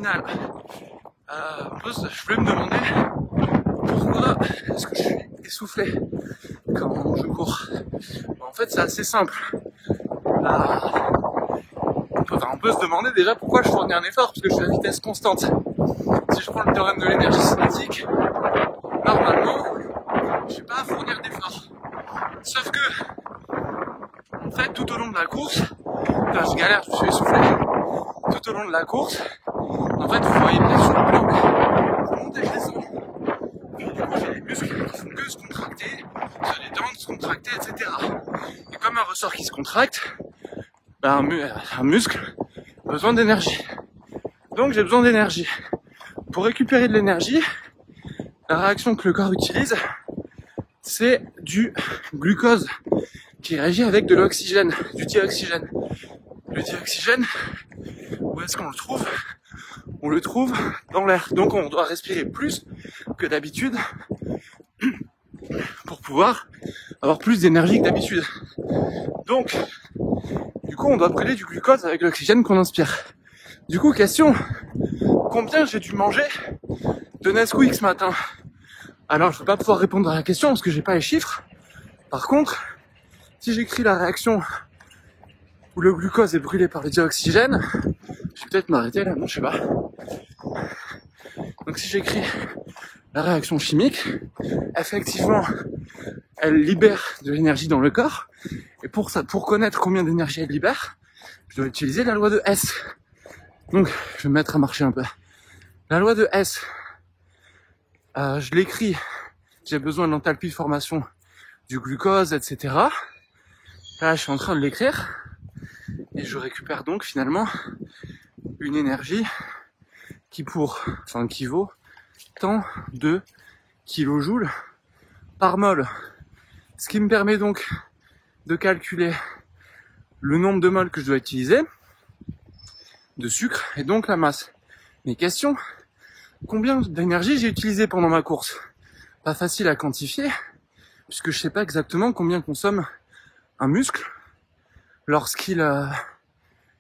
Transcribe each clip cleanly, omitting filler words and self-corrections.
final, je voulais me demander pourquoi est-ce que je suis essoufflé quand je cours. En fait, c'est assez simple. On peut se demander déjà pourquoi je fournis un effort, parce que je suis à vitesse constante. Si je prends le théorème de l'énergie cinétique, normalement, je n'ai pas à fournir d'efforts. Sauf que, en fait, tout au long de la course, je galère, je suis essoufflé. Tout au long de la course, en fait, vous voyez peut-être sur le plan, je monte et je descends. Puis du coup, j'ai les muscles qui font que se contracter, se détendre, se contracter, etc. Et comme un ressort qui se contracte, un muscle a besoin d'énergie. Donc j'ai besoin d'énergie. Pour récupérer de l'énergie, la réaction que le corps utilise, c'est du glucose qui réagit avec de l'oxygène, du dioxygène. Le dioxygène, où est-ce qu'on le trouve? On le trouve dans l'air. Donc on doit respirer plus que d'habitude pour pouvoir avoir plus d'énergie que d'habitude. Donc, du coup, on doit brûler du glucose avec l'oxygène qu'on inspire. Du coup, question, combien j'ai dû manger de Nesquik ce matin? Alors, je ne vais pas pouvoir répondre à la question parce que j'ai pas les chiffres. Par contre, si j'écris la réaction où le glucose est brûlé par le dioxygène, je vais peut-être m'arrêter là, non, je sais pas. Donc si j'écris la réaction chimique, effectivement, elle libère de l'énergie dans le corps. Et pour connaître combien d'énergie elle libère, je dois utiliser la loi de S. Donc, je vais me mettre à marcher un peu. La loi de S, je l'écris, j'ai besoin de l'enthalpie de formation du glucose, etc. Là, je suis en train de l'écrire. Et je récupère donc finalement une énergie qui vaut tant de kilojoules par mol. Ce qui me permet donc de calculer le nombre de moles que je dois utiliser de sucre et donc la masse. Mes questions, combien d'énergie j'ai utilisé pendant ma course? Pas facile à quantifier, puisque je sais pas exactement combien consomme un muscle lorsqu'il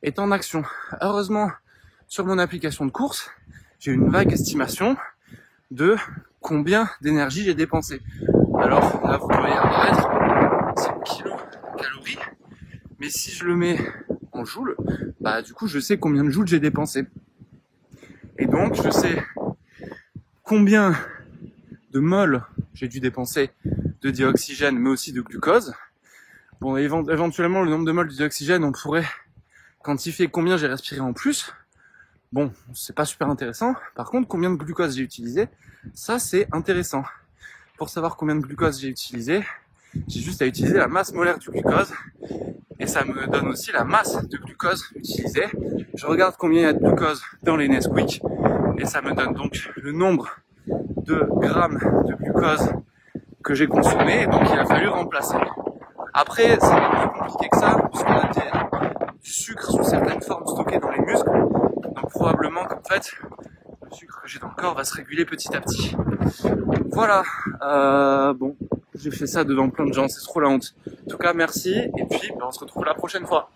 est en action. Heureusement, sur mon application de course, j'ai une vague estimation de combien d'énergie j'ai dépensé. Alors là, vous voyez apparaître, c'est kilocalories, mais si je le mets en joules, du coup, je sais combien de joules j'ai dépensé. Et donc, je sais combien de moles j'ai dû dépenser de dioxygène, mais aussi de glucose. Bon, éventuellement, le nombre de moles de dioxygène, on pourrait quantifier combien j'ai respiré en plus. Bon, c'est pas super intéressant. Par contre, combien de glucose j'ai utilisé, ça c'est intéressant. Pour savoir combien de glucose j'ai utilisé, j'ai juste à utiliser la masse molaire du glucose. Et ça me donne aussi la masse de glucose utilisée. Je regarde combien il y a de glucose dans les Nesquik. Et ça me donne donc le nombre de grammes de glucose que j'ai consommé. Et donc il a fallu remplacer. Après, c'est un peu plus compliqué que ça, puisqu'on a du sucre sous certaines formes stockées dans les muscles. Donc probablement qu'en fait, le sucre que j'ai dans le corps va se réguler petit à petit. Voilà, bon, j'ai fait ça devant plein de gens, c'est trop la honte. En tout cas, merci, et puis on se retrouve la prochaine fois.